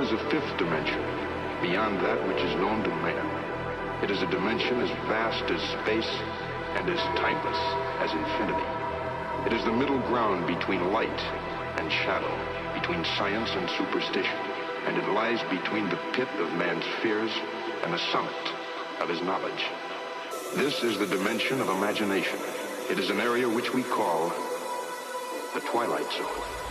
is a fifth dimension, beyond that which is known to man. It is a dimension as vast as space and as timeless as infinity. It is the middle ground between light and shadow, between science and superstition, and it lies between the pit of man's fears and the summit of his knowledge. This is the dimension of imagination. It is an area which we call the Twilight Zone.